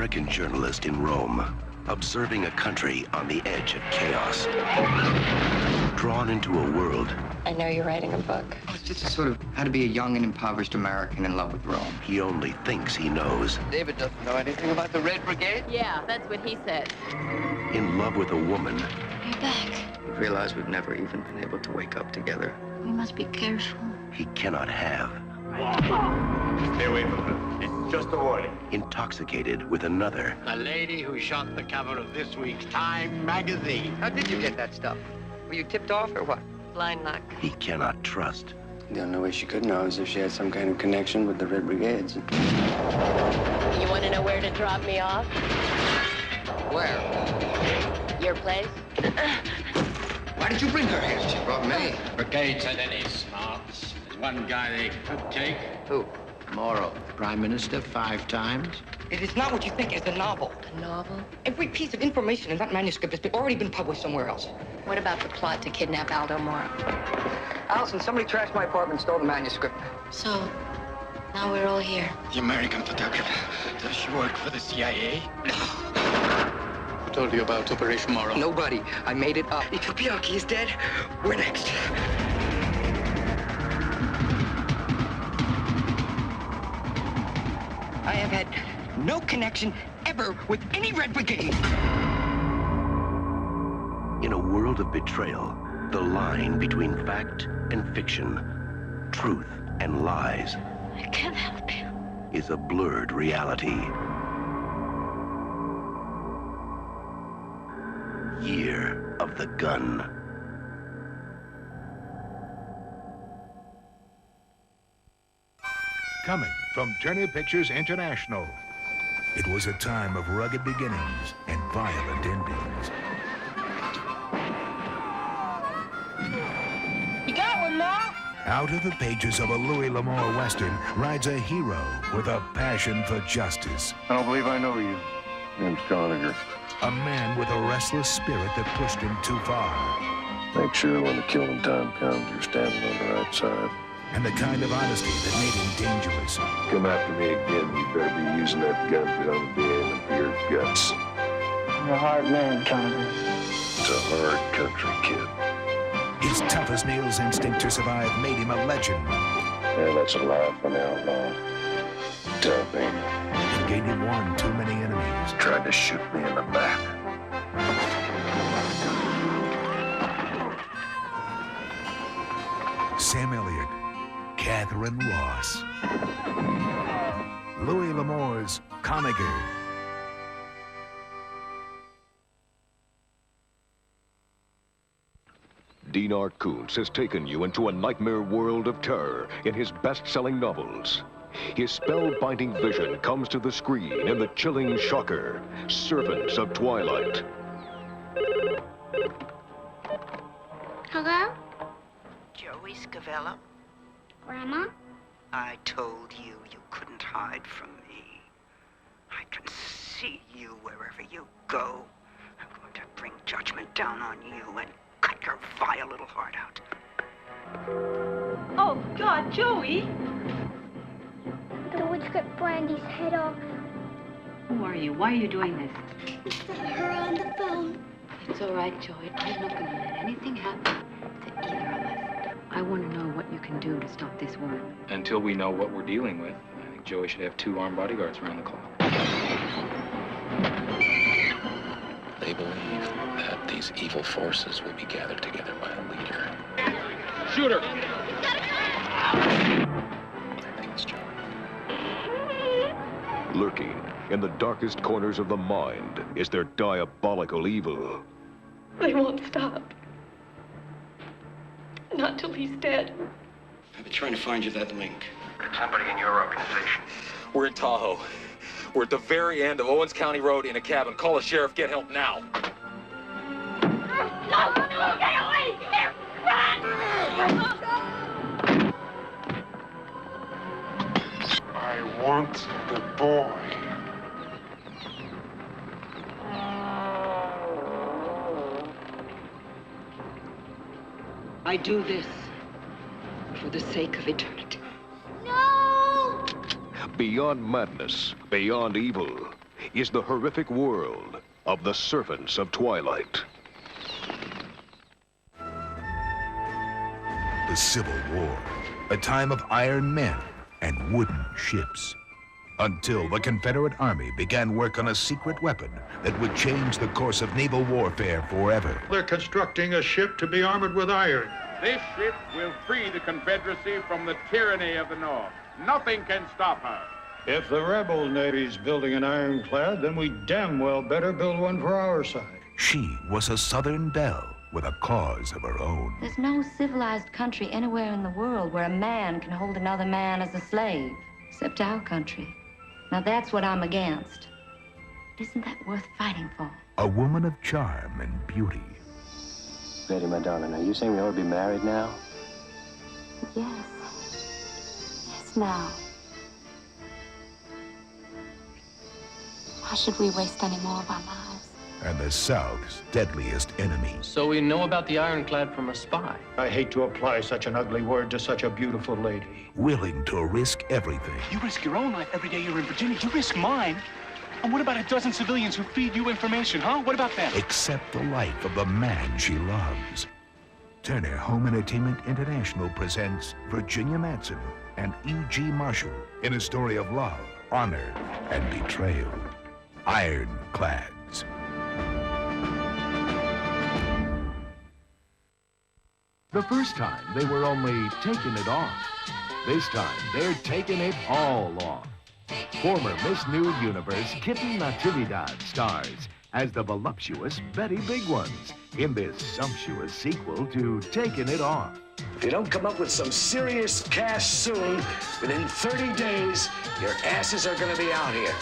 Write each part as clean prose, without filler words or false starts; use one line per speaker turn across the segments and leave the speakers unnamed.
American journalist in Rome, observing a country on the edge of chaos. Drawn into a world.
I know you're writing a book.
Oh, it's just a sort of how to be a young and impoverished American in love with Rome.
He only thinks he knows.
David doesn't know anything about the Red Brigade.
Yeah, that's what he said.
In love with a woman.
You're back.
We realize we've never even been able to wake up together.
We must be careful.
He cannot have.
Stay away from her. It's just a warning.
Intoxicated with another.
The lady who shot the cover of this week's Time magazine.
How did you get that stuff? Were you tipped off or what?
Blind luck.
He cannot trust.
The only way she could know is if she had some kind of connection with the Red Brigades.
You want to know where to drop me off?
Where?
Your place?
Why did you bring her here? She brought me.
Brigades had any smarts. There's one guy they could take.
Who?
Morrow. Prime Minister 5 times.
It is not what you think. It's a novel.
A novel?
Every piece of information in that manuscript has already been published somewhere else.
What about the plot to kidnap Aldo Moro?
Allison, somebody trashed my apartment and stole the manuscript.
So, now we're all here.
The American photographer. Does she work for the CIA? Who told you about Operation Morrow?
Nobody. I made it up. If Bianchi is dead, we're next. I have had no connection ever with any Red Brigade.
In a world of betrayal, the line between fact and fiction, truth and lies,
I can't help you.
is a blurred reality. Year of the Gun.
Coming from Turner Pictures International. It was a time of rugged beginnings and violent endings.
You got one, Ma?
Out of the pages of a Louis L'Amour Western rides a hero with a passion for justice.
I don't believe I know you. Name's Conagher.
A man with a restless spirit that pushed him too far.
Make sure when the killing time comes, you're standing on the right side.
And the kind of honesty that made him dangerous.
Come after me again, you better be using that gun because I'm gonna be aiming for your guts.
You're a hard man, Conagher.
It's a hard country, kid.
His tough as nails instinct to survive made him a legend.
Yeah, that's a lie for an outlaw. Tough, ain't it?
It gained him one too many enemies.
Tried to shoot me in the back.
Sam Elliott, Catherine Ross. Louis L'Amour's Conagher.
Dinar Koontz has taken you into a nightmare world of terror in his best-selling novels. His spellbinding vision comes to the screen in the chilling shocker, Servants of Twilight.
Hello?
Joey Scavella?
Grandma?
I told you you couldn't hide from me. I can see you wherever you go. I'm going to bring judgment down on you and cut your vile little heart out.
Oh, God, Joey! The witch got Brandy's head off.
Who are you? Why are you doing this?
Is that her on the phone?
It's all right, Joey. I'm not going to let anything happen to either of us. I want to know what you can do to stop this war.
Until we know what we're dealing with, I think Joey should have 2 armed bodyguards around the clock.
They believe that these evil forces will be gathered together by a leader.
Shooter!
I think it's Joey.
Lurking in the darkest corners of the mind is their diabolical evil.
They won't stop. Not till he's dead.
I've been trying to find you that link.
Somebody in your organization.
We're in Tahoe. We're at the very end of Owens County Road in a cabin. Call the sheriff, get help now.
No, get away! Here, run!
I want the boy.
I do this for the sake of eternity.
No!
Beyond madness, beyond evil, is the horrific world of the servants of Twilight.
The Civil War, a time of iron men and wooden ships. Until the Confederate Army began work on a secret weapon that would change the course of naval warfare forever.
They're constructing a ship to be armored with iron.
This ship will free the Confederacy from the tyranny of the North. Nothing can stop her.
If the rebel Navy's building an ironclad, then we damn well better build one for our side.
She was a Southern belle with a cause of her own.
There's no civilized country anywhere in the world where a man can hold another man as a slave, except our country. Now that's what I'm against. Isn't that worth fighting for?
A woman of charm and beauty.
Lady, my darling, are you saying we ought to be married now?
Yes. Yes, now. Why should we waste any more of our lives?
And the South's deadliest enemy.
So we know about the Ironclad from a spy.
I hate to apply such an ugly word to such a beautiful lady.
Willing to risk everything.
You risk your own life every day you're in Virginia. You risk mine. And what about a dozen civilians who feed you information, huh? What about them?
Except the life of the man she loves. Turner Home Entertainment International presents Virginia Madsen and E.G. Marshall in a story of love, honor, and betrayal. Ironclads.
The first time, they were only taking it off. This time, they're taking it all off. Former Miss New Universe Kitten Natividad stars as the voluptuous Betty Big Ones in this sumptuous sequel to Takin' It Off.
If you don't come up with some serious cash soon, within 30 days, your asses are gonna be out here.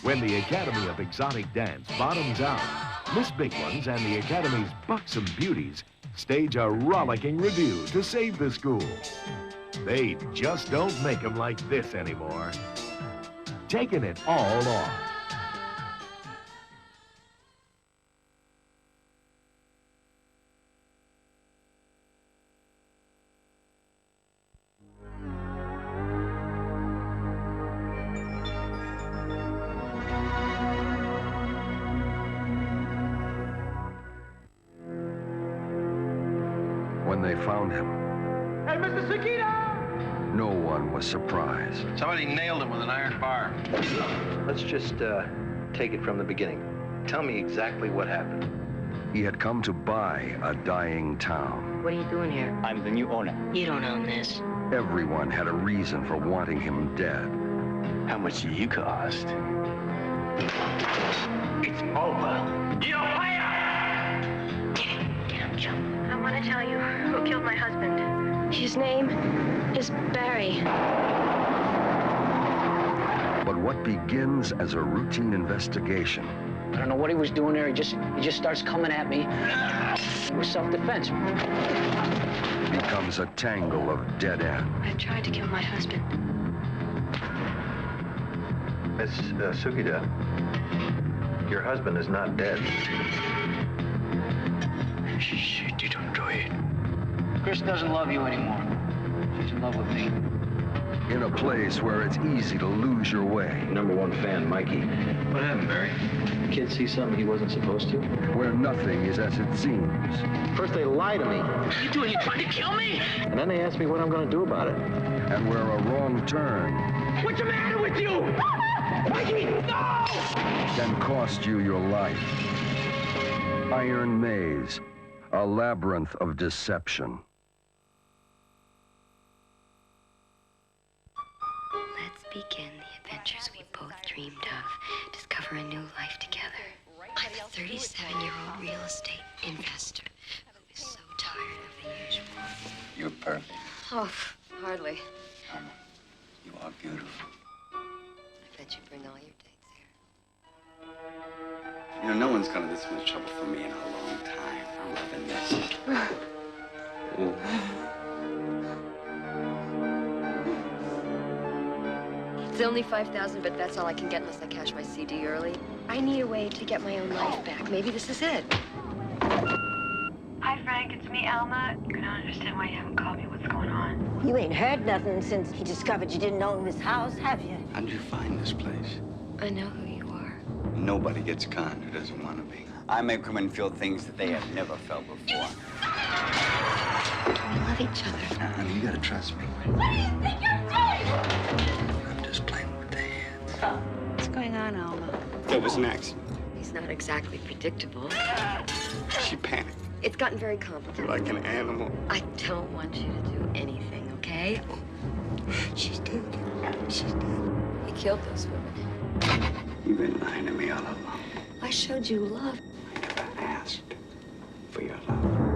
When the Academy of Exotic Dance bottoms out, Miss Big Ones and the Academy's buxom beauties stage a rollicking review to save the school. They just don't make them like this anymore. Taking it all off.
When they found him,
Hey, Mr. Sakita!
no one was surprised.
Somebody nailed him with an iron bar.
Let's just take it from the beginning. Tell me exactly what happened.
He had come to buy a dying town.
What are you doing here?
I'm the new owner.
You don't own this.
Everyone had a reason for wanting him dead.
How much do you cost? It's over.
You're fired!
Get him, Joe. I want to tell you who killed my husband. His name is Barry.
But what begins as a routine investigation
I don't know what he was doing there. He just starts coming at me. It was self-defense.
becomes a tangle of dead ends.
I tried to kill my husband.
Miss Sugida, your husband is not dead.
She didn't enjoy it. Chris doesn't love you anymore. She's in love with me.
In a place where it's easy to lose your way.
#1 fan, Mikey. What happened, Barry? The kid see something he wasn't supposed to?
Where nothing is as it seems.
First they lie to me.
What are you doing? You trying to kill me?
And then they ask me what I'm going to do about it.
And where a wrong turn...
What's the matter with you? Mikey, no!
...can cost you your life. Iron Maze, a labyrinth of deception.
Let's begin the adventures we both dreamed of. Discover a new life together. I'm a 37-year-old real estate investor who is so tired of the usual.
You're perfect.
Oh, hardly.
You are beautiful.
I bet you bring all your dates here.
You know, no one's gone to this much trouble for me in a long time. I'm loving this.
It's only $5,000, but that's all I can get unless I cash my CD early. I need a way to get my own life back. Maybe this is it.
Hi, Frank. It's me, Alma. I don't understand why you haven't called me. What's going on?
You ain't heard nothing since he discovered you didn't own this house, have you?
How did you find this place?
I know who you are.
Nobody gets conned who doesn't want to be. I make women feel things that they have never felt before.
We love each other.
Now, honey, you gotta trust me.
What do you think you're doing?
I'm just playing with the hands.
What's going on, Alma?
It was an accident.
He's not exactly predictable.
She panicked
It's gotten very complicated.
like an animal.
I don't want you to do anything, okay?
She's dead. She's dead.
He killed those women.
You've been lying to me all along.
I showed you love.
I never asked for your love.